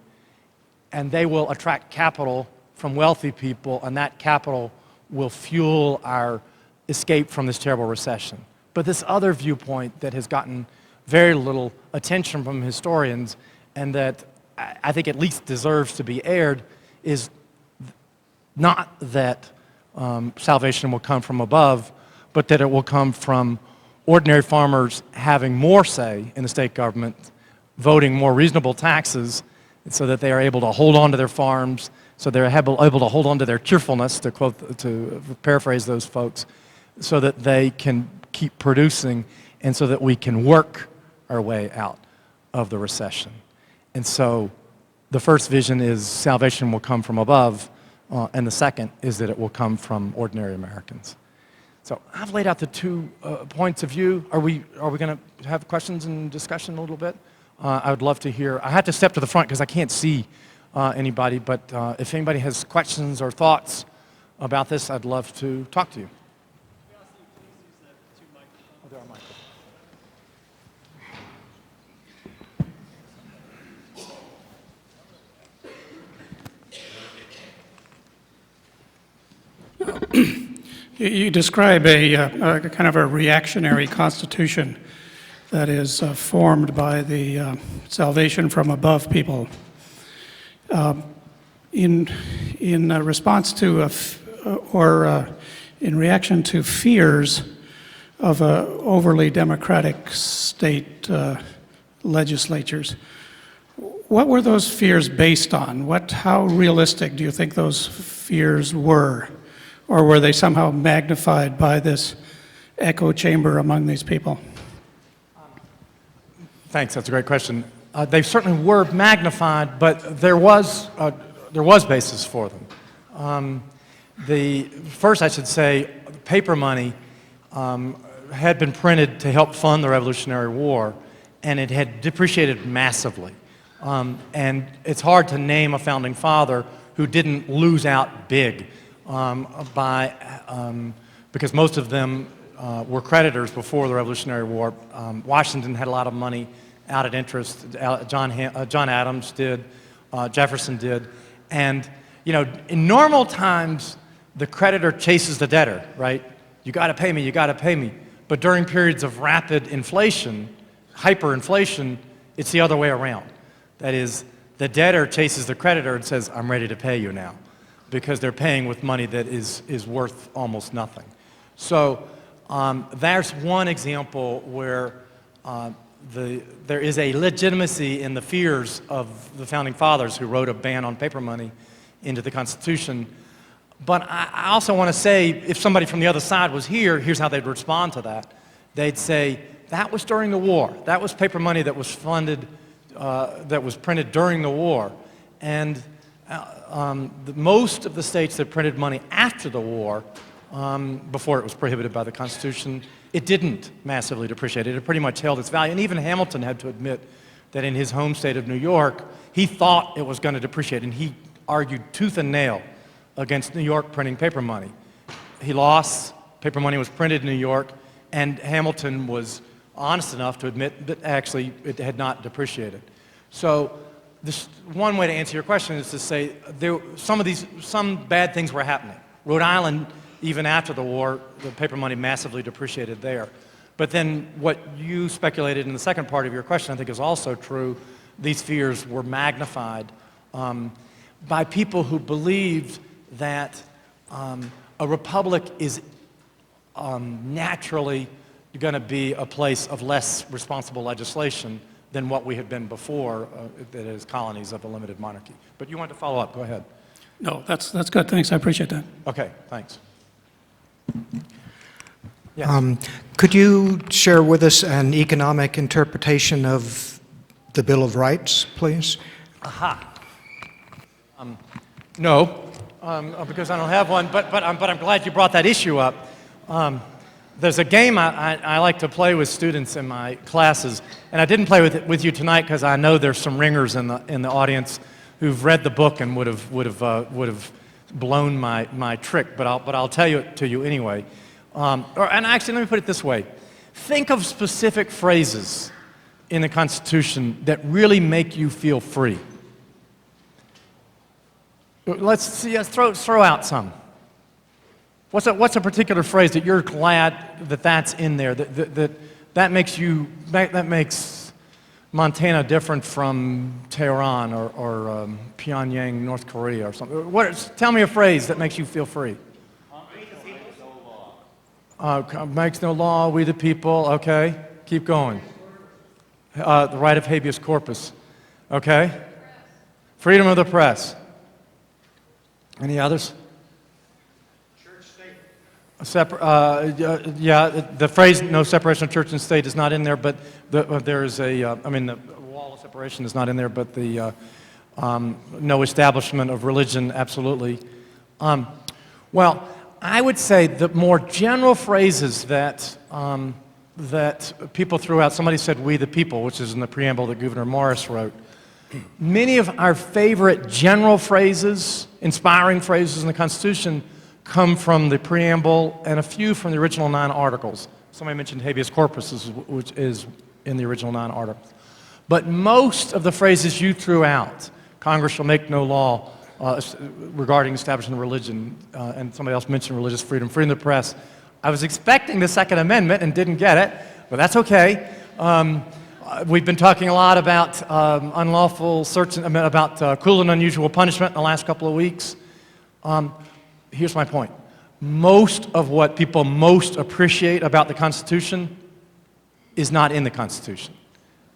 and they will attract capital from wealthy people, and that capital will fuel our escape from this terrible recession. But this other viewpoint that has gotten very little attention from historians, and that I think at least deserves to be aired, is not that salvation will come from above, but that it will come from ordinary farmers having more say in the state government, voting more reasonable taxes, so that they are able to hold on to their farms, so they're able to hold on to their cheerfulness, to paraphrase those folks, so that they can keep producing, and so that we can work our way out of the recession. And so the first vision is salvation will come from above, and the second is that it will come from ordinary Americans. So I've laid out the two points of view. Are we going to have questions and discussion a little bit? I would love to hear. I had to step to the front because I can't see anybody, but if anybody has questions or thoughts about this, I'd love to talk to you. Oh, there are microphones. You describe a kind of a reactionary constitution that is formed by the salvation from above people. In response to in reaction to fears of overly democratic state legislatures, what were those fears based on? How realistic do you think those fears were? Or were they somehow magnified by this echo chamber among these people? Thanks, that's a great question. They certainly were magnified, but there was basis for them. First, I should say, paper money had been printed to help fund the Revolutionary War, and it had depreciated massively. And it's hard to name a founding father who didn't lose out big because most of them were creditors before the Revolutionary War. Washington had a lot of money out at interest. John Adams did. Jefferson did. And, in normal times, the creditor chases the debtor, right? You got to pay me, you got to pay me. But during periods of rapid inflation, hyperinflation, it's the other way around. That is, the debtor chases the creditor and says, I'm ready to pay you now, because they're paying with money that is worth almost nothing. So there's one example where there is a legitimacy in the fears of the founding fathers who wrote a ban on paper money into the Constitution. But I also want to say, if somebody from the other side was here, here's how they'd respond to that. They'd say, that was during the war. That was paper money that was funded, that was printed during the war. And most of the states that printed money after the war, before it was prohibited by the Constitution, it didn't massively depreciate. It had pretty much held its value. And even Hamilton had to admit that in his home state of New York, he thought it was going to depreciate, and he argued tooth and nail against New York printing paper money. He lost. Paper money was printed in New York, and Hamilton was honest enough to admit that actually it had not depreciated. So one way to answer your question is to say some bad things were happening. Rhode Island, even after the war, the paper money massively depreciated there. But then what you speculated in the second part of your question, I think, is also true. These fears were magnified by people who believed that a republic is naturally going to be a place of less responsible legislation than what we had been before, that is, colonies of a limited monarchy. But you wanted to follow up. Go ahead. No, that's good. Thanks. I appreciate that. Okay, thanks. Yes. Could you share with us an economic interpretation of the Bill of Rights, please? Aha. No, because I don't have one, but I'm glad you brought that issue up. There's a game I like to play with students in my classes, and I didn't play with it with you tonight because I know there's some ringers in the audience who've read the book and would have blown my trick, but I'll tell you it to you anyway. And actually, let me put it this way: think of specific phrases in the Constitution that really make you feel free. Let's see. Throw out some. What's a particular phrase that you're glad that's in there that makes Montana different from Tehran or Pyongyang, North Korea, or something? Tell me a phrase that makes you feel free. Makes no law, we the people. Okay, keep going. The right of habeas corpus. Okay. Freedom of the press. Any others? The phrase "no separation of church and state" is not in there, but there is the wall of separation is not in there, but the no establishment of religion, absolutely. Well, I would say the more general phrases that people threw out. Somebody said "we the people," which is in the preamble that Gouverneur Morris wrote. Many of our favorite general phrases, inspiring phrases in the Constitution, come from the preamble and a few from the original 9 articles. Somebody mentioned habeas corpus, which is in the original 9 articles. But most of the phrases you threw out, Congress shall make no law regarding establishing religion, and somebody else mentioned religious freedom, freedom of the press. I was expecting the Second Amendment and didn't get it, but that's okay. We've been talking a lot about unlawful search, about cruel and unusual punishment in the last couple of weeks. Here's my point. Most of what people most appreciate about the Constitution is not in the Constitution.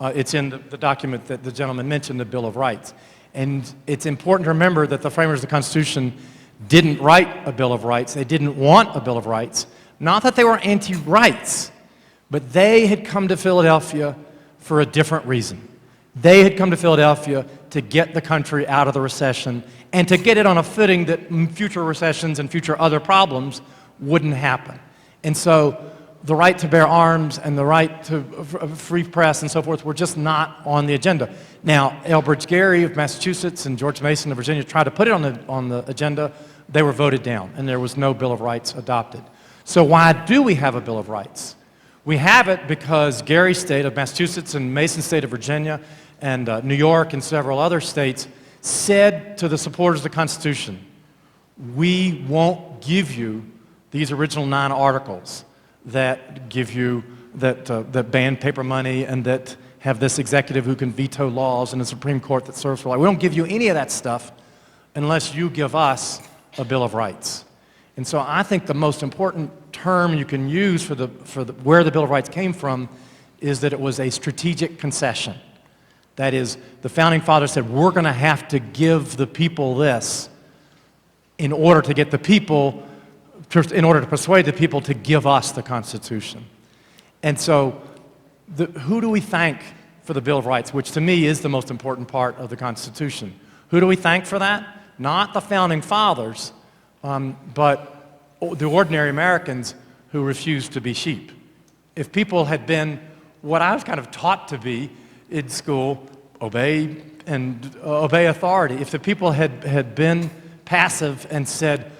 It's in the document that the gentleman mentioned, the Bill of Rights. And it's important to remember that the framers of the Constitution didn't write a Bill of Rights. They didn't want a Bill of Rights. Not that they were anti-rights, but they had come to Philadelphia for a different reason. They had come to Philadelphia to get the country out of the recession and to get it on a footing that future recessions and future other problems wouldn't happen. And so the right to bear arms and the right to free press and so forth were just not on the agenda. Now, Elbridge Gerry of Massachusetts and George Mason of Virginia tried to put it on the agenda. They were voted down, and there was no Bill of Rights adopted. So why do we have a Bill of Rights? We have it because Gerry State of Massachusetts and Mason State of Virginia and New York and several other states said to the supporters of the Constitution, we won't give you these original 9 articles that give you, that ban paper money and that have this executive who can veto laws and a Supreme Court that serves for life. We don't give you any of that stuff unless you give us a Bill of Rights. And so I think the most important term you can use for where the Bill of Rights came from is that it was a strategic concession. That is, the Founding Fathers said, we're going to have to give the people this in order to get the people, in order to persuade the people to give us the Constitution. And so who do we thank for the Bill of Rights, which to me is the most important part of the Constitution? Who do we thank for that? Not the Founding Fathers, but the ordinary Americans who refused to be sheep. If people had been what I was kind of taught to be in school, obey authority. If the people had been passive and said,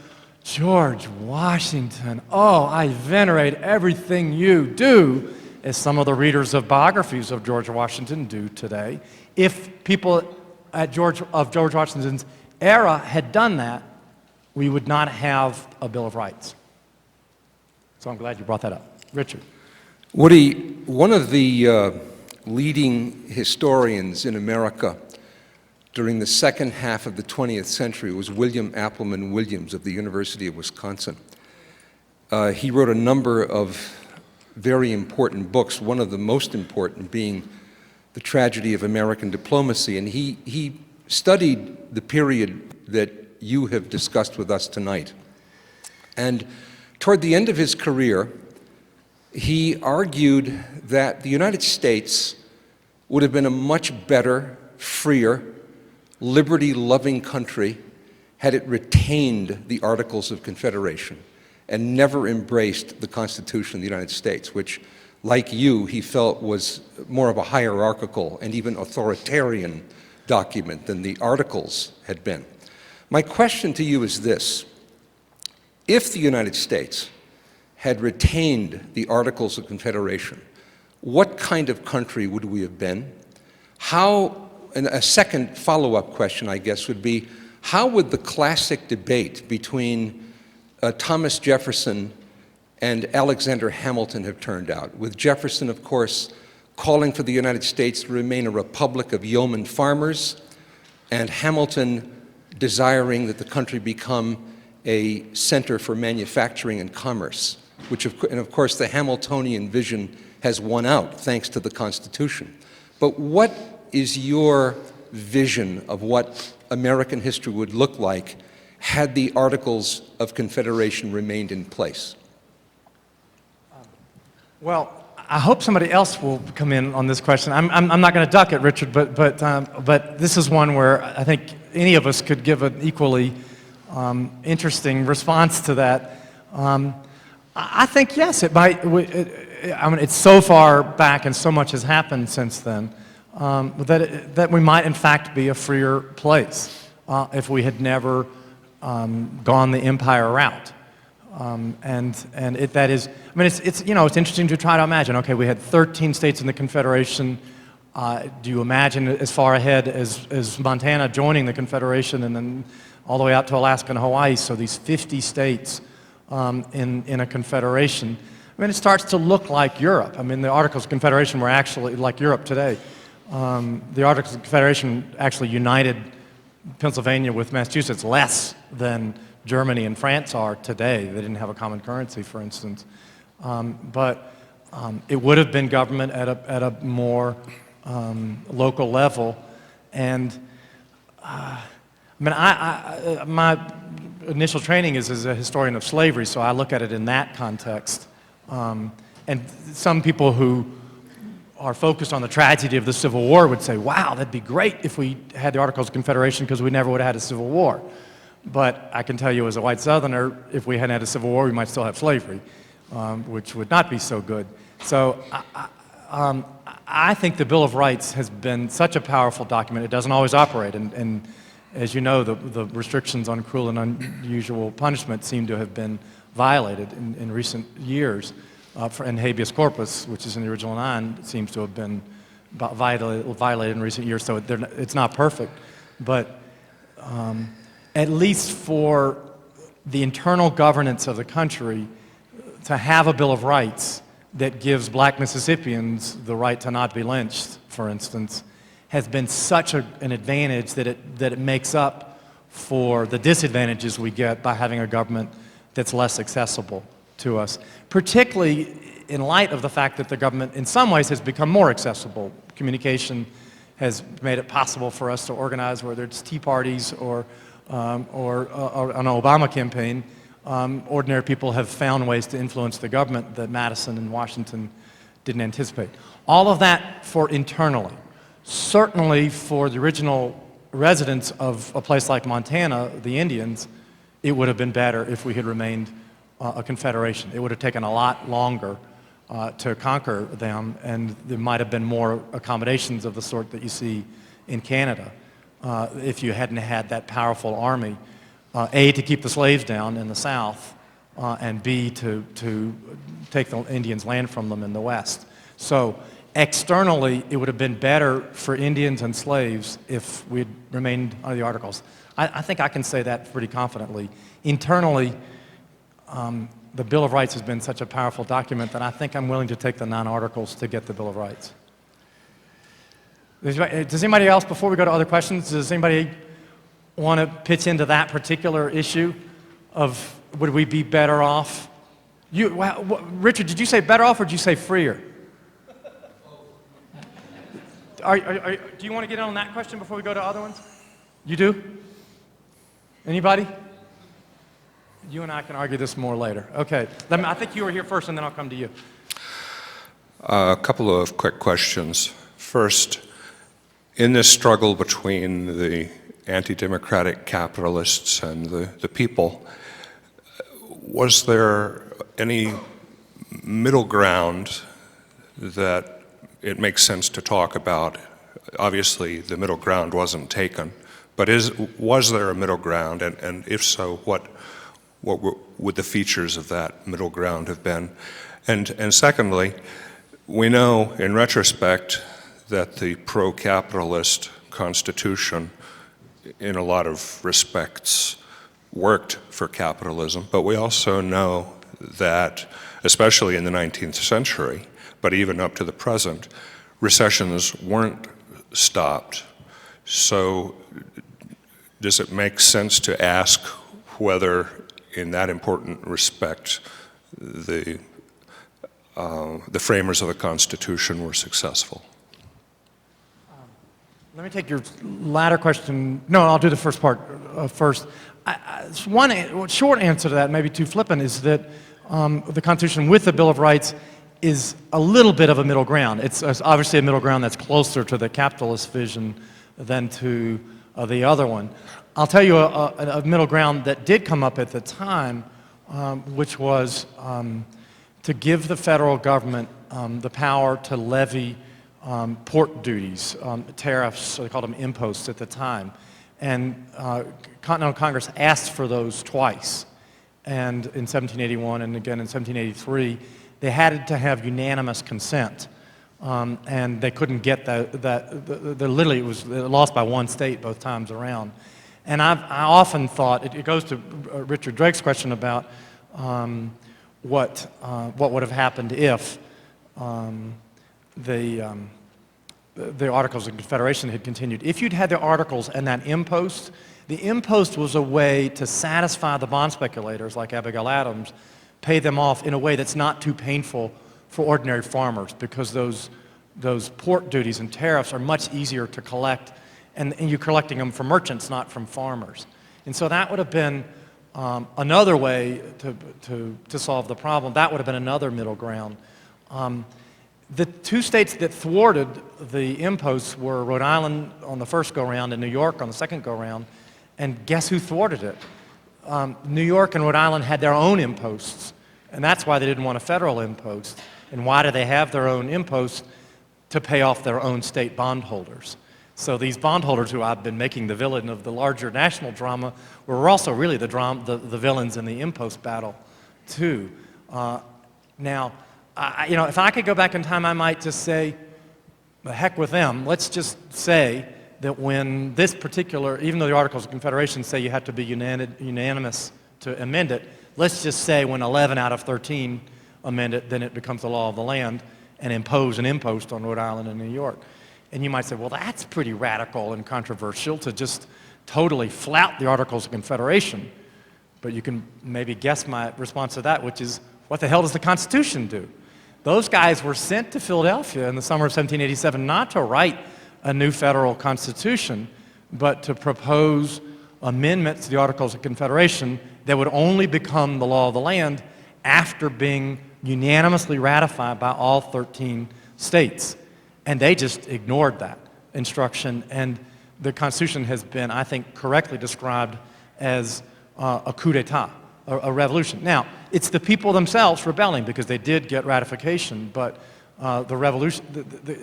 George Washington, oh, I venerate everything you do, as some of the readers of biographies of George Washington do today, if people of George Washington's era had done that, we would not have a Bill of Rights. So I'm glad you brought that up. Richard. Woody, one of the leading historians in America during the second half of the 20th century was William Appleman Williams of the University of Wisconsin. He wrote a number of very important books, one of the most important being The Tragedy of American Diplomacy, and he studied the period that you have discussed with us tonight. And toward the end of his career, he argued that the United States would have been a much better, freer, liberty-loving country had it retained the Articles of Confederation and never embraced the Constitution of the United States, which, like you, he felt was more of a hierarchical and even authoritarian document than the Articles had been. My question to you is this: if the United States had retained the Articles of Confederation, what kind of country would we have been? And a second follow-up question, I guess, would be, how would the classic debate between Thomas Jefferson and Alexander Hamilton have turned out? With Jefferson, of course, calling for the United States to remain a republic of yeoman farmers, and Hamilton desiring that the country become a center for manufacturing and commerce, and of course the Hamiltonian vision has won out thanks to the Constitution. But what is your vision of what American history would look like had the Articles of Confederation remained in place? Well, I hope somebody else will come in on this question. I'm not going to duck it, Richard, but this is one where I think any of us could give an equally interesting response to that. I think yes, it might. I mean, it's so far back, and so much has happened since then that we might, in fact, be a freer place if we had never gone the empire route. That is, I mean, it's interesting to try to imagine. Okay, we had 13 states in the Confederation. Do you imagine as far ahead as Montana joining the Confederation, and then all the way out to Alaska and Hawaii? So these 50 states in a confederation. I mean, it starts to look like Europe. I mean, the Articles of Confederation were actually like Europe today. The Articles of Confederation actually united Pennsylvania with Massachusetts less than Germany and France are today. They didn't have a common currency, for instance. But it would have been government at a more local level. And I mean, my initial training is as a historian of slavery, so I look at it in that context. And some people who are focused on the tragedy of the Civil War would say, wow, that'd be great if we had the Articles of Confederation because we never would have had a Civil War. But I can tell you as a white Southerner, if we hadn't had a Civil War, we might still have slavery, which would not be so good. So I think the Bill of Rights has been such a powerful document. It doesn't always operate, and as you know, the restrictions on cruel and unusual punishment seem to have been violated in recent years. And habeas corpus, which is in the original 9, seems to have been violated in recent years, so it's not perfect. But at least for the internal governance of the country, to have a Bill of Rights that gives black Mississippians the right to not be lynched, for instance, has been such an advantage that it makes up for the disadvantages we get by having a government that's less accessible to us, particularly in light of the fact that the government in some ways has become more accessible. Communication has made it possible for us to organize, whether it's tea parties or an Obama campaign. Ordinary people have found ways to influence the government that Madison and Washington didn't anticipate. All of that for internally. Certainly for the original residents of a place like Montana, the Indians, it would have been better if we had remained a confederation. It would have taken a lot longer to conquer them, and there might have been more accommodations of the sort that you see in Canada if you hadn't had that powerful army, A, to keep the slaves down in the South, and B, to take the Indians' land from them in the West. So externally, it would have been better for Indians and slaves if we'd remained under the Articles. I think I can say that pretty confidently. Internally, the Bill of Rights has been such a powerful document that I think I'm willing to take the 9 articles to get the Bill of Rights. Does anybody else, before we go to other questions, does anybody want to pitch into that particular issue of would we be better off? Richard, did you say better off or did you say freer? Do you want to get in on that question before we go to other ones? You do? Anybody? You and I can argue this more later. Okay. I think you were here first, and then I'll come to you. A couple of quick questions. First, in this struggle between the anti-democratic capitalists and the people, was there any middle ground that it makes sense to talk about Obviously, the middle ground wasn't taken, but was there a middle ground, and if so, what would the features of that middle ground have been? And secondly, we know in retrospect that the pro-capitalist Constitution, in a lot of respects, worked for capitalism, but we also know that, especially in the 19th century, but even up to the present, recessions weren't stopped. So does it make sense to ask whether, in that important respect, the framers of the Constitution were successful? Let me take your latter question. No, I'll do the first part first. One short answer to that, maybe too flippant, is that the Constitution with the Bill of Rights is a little bit of a middle ground. It's obviously a middle ground that's closer to the capitalist vision than to the other one. I'll tell you a middle ground that did come up at the time, which was to give the federal government the power to levy port duties, tariffs, they called them imposts at the time. And Continental Congress asked for those twice. And in 1781 and again in 1783, they had to have unanimous consent. And they couldn't get literally it was lost by one state both times around. And I often thought, it goes to Richard Drake's question about what would have happened if the Articles of Confederation had continued. If you'd had the Articles and that impost, the impost was a way to satisfy the bond speculators like Abigail Adams, pay them off in a way that's not too painful for ordinary farmers, because those port duties and tariffs are much easier to collect, and you're collecting them from merchants, not from farmers. And so that would have been another way to solve the problem. That would have been another middle ground. The two states that thwarted the imposts were Rhode Island on the first go-round and New York on the second go-round. And guess who thwarted it? New York and Rhode Island had their own imposts, and that's why they didn't want a federal impost. And why do they have their own imposts? To pay off their own state bondholders. So these bondholders, who I've been making the villain of the larger national drama, were also really the villains in the impost battle, too. Now, if I could go back in time, I might just say, the heck with them. Let's just say that when this particular, even though the Articles of Confederation say you have to be unanimous to amend it, let's just say when 11 out of 13 amend it, then it becomes the law of the land and impose an impost on Rhode Island and New York. And you might say, well, that's pretty radical and controversial to just totally flout the Articles of Confederation. But you can maybe guess my response to that, which is, what the hell does the Constitution do? Those guys were sent to Philadelphia in the summer of 1787 not to write a new federal constitution, but to propose amendments to the Articles of Confederation that would only become the law of the land after being unanimously ratified by all 13 states. And they just ignored that instruction, and the Constitution has been, I think, correctly described as a coup d'etat, a revolution. Now, it's the people themselves rebelling because they did get ratification, but the revolution,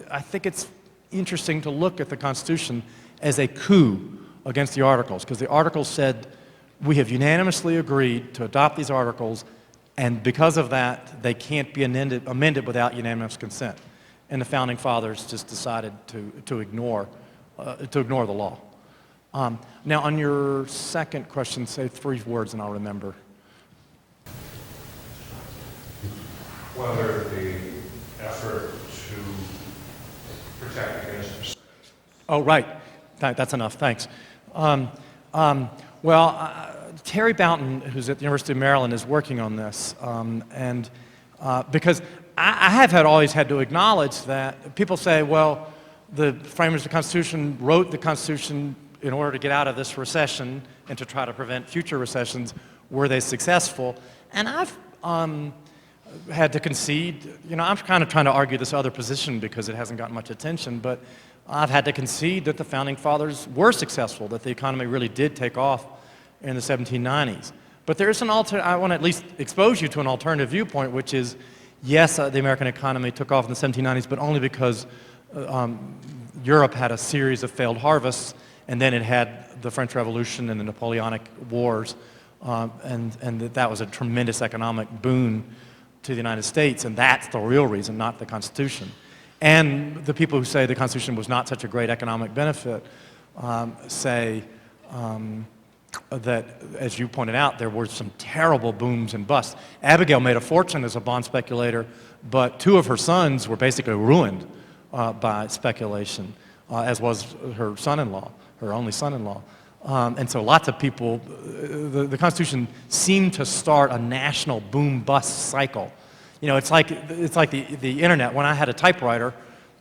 I think it's interesting to look at the Constitution as a coup against the Articles, because the Articles said, we have unanimously agreed to adopt these Articles, and because of that, they can't be amended without unanimous consent. And the Founding Fathers just decided to ignore the law. Now, on your second question, say 3 words and I'll remember. Whether the effort to protect against... Oh, right. That's enough. Thanks. Terry Boughton, who's at the University of Maryland, is working on this. Because I have always had to acknowledge that people say, well, the framers of the Constitution wrote the Constitution in order to get out of this recession and to try to prevent future recessions. Were they successful? And I've had to concede, I'm kind of trying to argue this other position because it hasn't gotten much attention, but I've had to concede that the Founding Fathers were successful, that the economy really did take off in the 1790s. But there is I want to at least expose you to an alternative viewpoint, which is, yes, the American economy took off in the 1790s, but only because Europe had a series of failed harvests, and then it had the French Revolution and the Napoleonic Wars, and that was a tremendous economic boon to the United States, and that's the real reason, not the Constitution. And the people who say the Constitution was not such a great economic benefit say that, as you pointed out, there were some terrible booms and busts. Abigail made a fortune as a bond speculator, but 2 of her sons were basically ruined by speculation, as was her son-in-law, her only son-in-law. And so lots of people, the Constitution seemed to start a national boom-bust cycle. You know, it's like the internet. When I had a typewriter,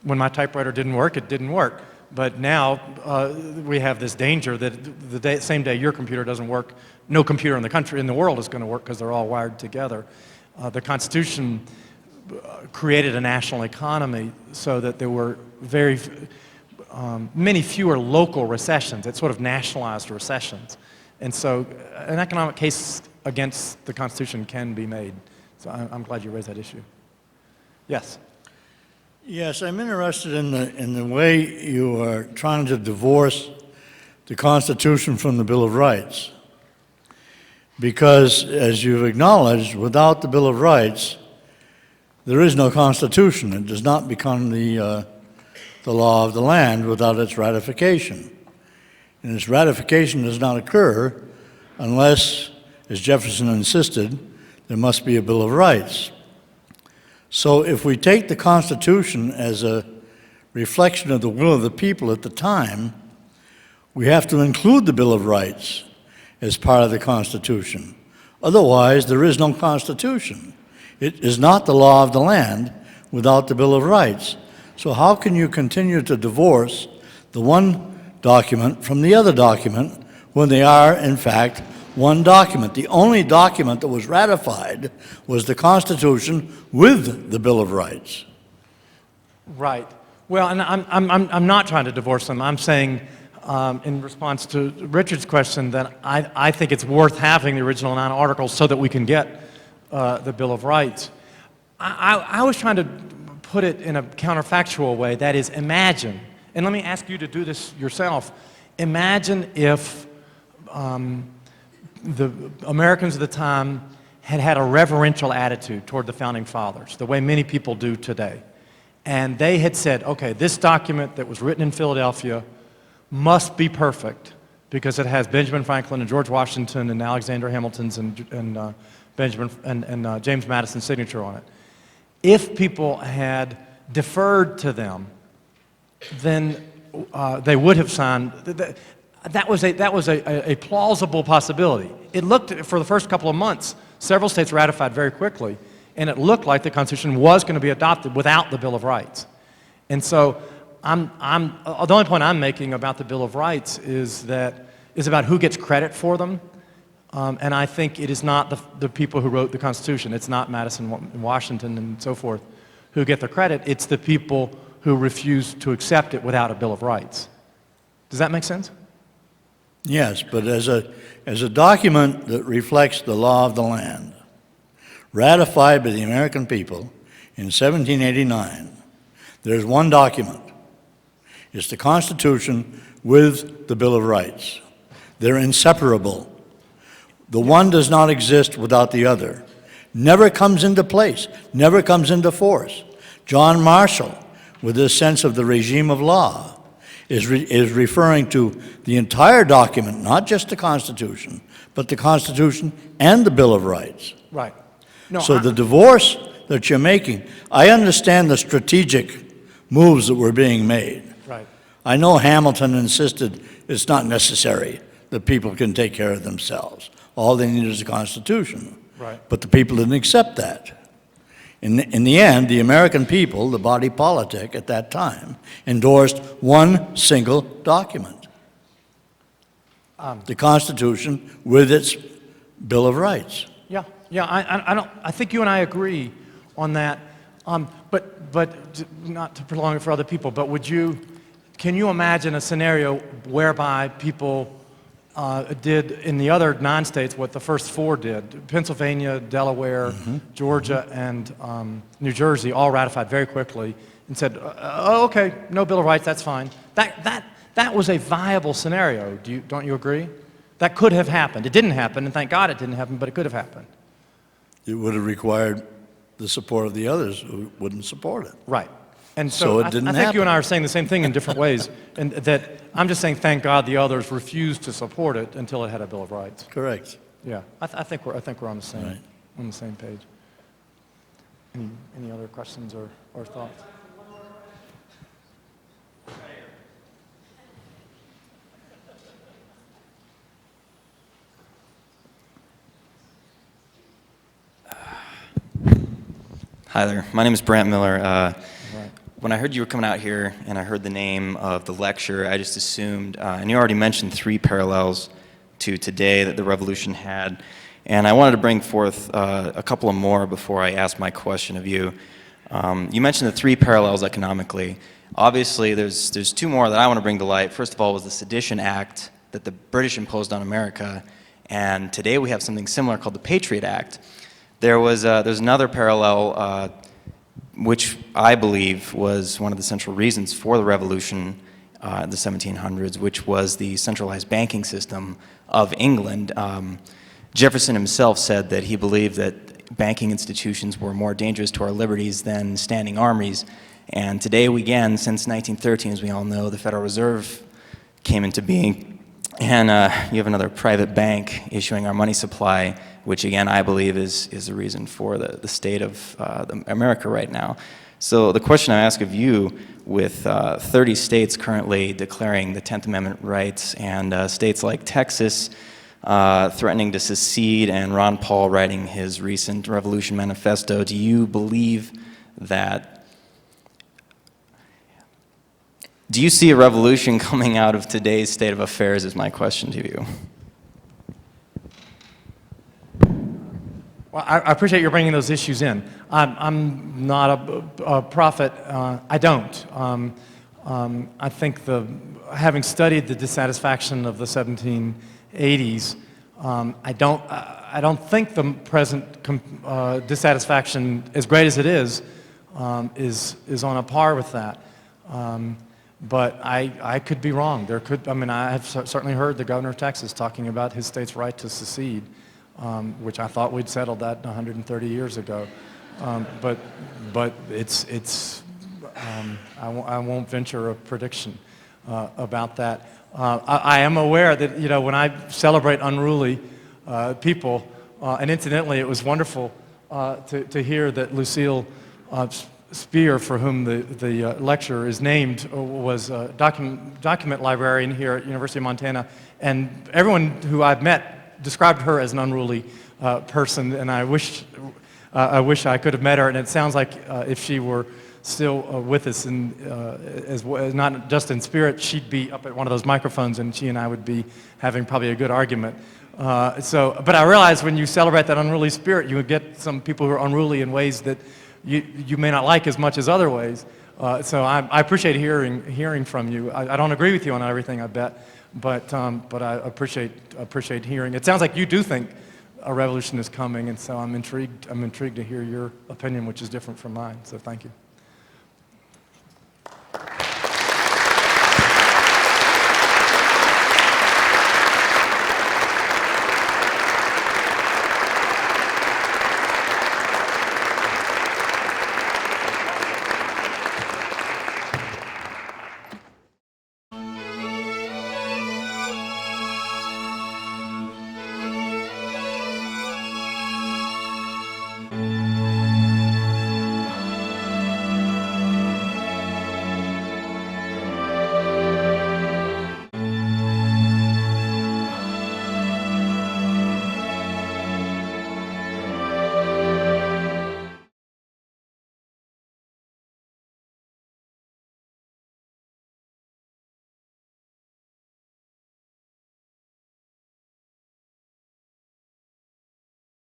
when my typewriter didn't work, it didn't work. But now we have this danger that the same day your computer doesn't work, no computer in the world is going to work because they're all wired together. The Constitution created a national economy so that there were many fewer local recessions. It sort of nationalized recessions. And so an economic case against the Constitution can be made. So I'm glad you raised that issue. Yes? Yes, I'm interested in the way you are trying to divorce the Constitution from the Bill of Rights. Because, as you've acknowledged, without the Bill of Rights, there is no Constitution. It does not become the law of the land without its ratification. And its ratification does not occur unless, as Jefferson insisted, there must be a Bill of Rights. So if we take the Constitution as a reflection of the will of the people at the time, we have to include the Bill of Rights as part of the Constitution. Otherwise, there is no Constitution. It is not the law of the land without the Bill of Rights. So how can you continue to divorce the one document from the other document when they are, in fact, one document? The only document that was ratified was the Constitution with the Bill of Rights. Right. Well, and I'm not trying to divorce them. I'm saying, in response to Richard's question, that I think it's worth having the original 9 articles so that we can get the Bill of Rights. I was trying to put it in a counterfactual way. That is, imagine, and let me ask you to do this yourself. Imagine if the Americans at the time had a reverential attitude toward the Founding Fathers, the way many people do today. And they had said, okay, this document that was written in Philadelphia must be perfect because it has Benjamin Franklin and George Washington and Alexander Hamilton's and James Madison's signature on it. If people had deferred to them, then they would have signed. That was a plausible possibility. It looked, for the first couple of months, several states ratified very quickly, and it looked like the Constitution was going to be adopted without the Bill of Rights. And so the only point I'm making about the Bill of Rights is about who gets credit for them. And I think it is not the people who wrote the Constitution. It's not Madison and Washington and so forth who get the credit. It's the people who refuse to accept it without a Bill of Rights. Does that make sense? Yes, but as a document that reflects the law of the land, ratified by the American people in 1789, there's one document. It's the Constitution with the Bill of Rights. They're inseparable. The one does not exist without the other. Never comes into place, never comes into force. John Marshall, with his sense of the regime of law, is referring to the entire document, not just the Constitution, but the Constitution and the Bill of Rights. Right. No, So the divorce that you're making, I understand the strategic moves that were being made. Right. I know Hamilton insisted it's not necessary, that people can take care of themselves. All they need is a Constitution. Right. But the people didn't accept that. In the end, the American people, the body politic at that time, endorsed one single document, the Constitution with its Bill of Rights. Yeah. I think you and I agree on that. But not to prolong it for other people, but can you imagine a scenario whereby people did in the other 9 states what the first 4 did? Pennsylvania, Delaware, Georgia, and New Jersey all ratified very quickly, and said, oh, okay, no Bill of Rights, that's fine. That was a viable scenario. Don't you agree? That could have happened. It didn't happen, and thank God it didn't happen, but it could have happened. It would have required the support of the others who wouldn't support it. Right. And So it I didn't think you happen. and I are saying the same thing in different ways, and that I'm just saying thank God the others refused to support it until it had a Bill of Rights. Correct. Yeah, I think we're on the same Right. on the same page. Any other questions or thoughts? Hi there. My name is Brant Miller. When I heard you were coming out here and I heard the name of the lecture, I just assumed, and you already mentioned 3 parallels to today that the revolution had, and I wanted to bring forth a couple of more before I ask my question of you. You mentioned the 3 parallels economically. Obviously, there's 2 more that I want to bring to light. First of all was the Sedition Act that the British imposed on America, and today we have something similar called the Patriot Act. There's another parallel which I believe was one of the central reasons for the revolution in the 1700s, which was the centralized banking system of England. Jefferson himself said that he believed that banking institutions were more dangerous to our liberties than standing armies. And today, again, since 1913, as we all know, the Federal Reserve came into being. And you have another private bank issuing our money supply, which again I believe is the reason for the state of America right now. So the question I ask of you, with 30 states currently declaring the 10th Amendment rights and states like Texas threatening to secede and Ron Paul writing his recent Revolution Manifesto, do you believe that do you see a revolution coming out of today's state of affairs is my question to you. Well, I appreciate you bringing those issues in. I'm not a prophet. I don't. I think having studied the dissatisfaction of the 1780s, I don't think the present dissatisfaction, as great as it is on a par with that. But I could be wrong. I have certainly heard the governor of Texas talking about his state's right to secede, which I thought we'd settled that 130 years ago. But I won't venture a prediction about that. I am aware that when I celebrate Unruly people, and incidentally, it was wonderful to hear that Lucille Spear, for whom the lecturer is named, was a document librarian here at University of Montana, and everyone who I've met described her as an unruly person, and I wish I could have met her, and it sounds like if she were still with us, and as not just in spirit, she'd be up at one of those microphones, and she and I would be having probably a good argument. But I realize when you celebrate that unruly spirit, you would get some people who are unruly in ways that you may not like as much as other ways. So I appreciate hearing from you. I don't agree with you on everything, I bet, but I appreciate hearing. It sounds like you do think a revolution is coming, and so I'm intrigued to hear your opinion, which is different from mine. So thank you.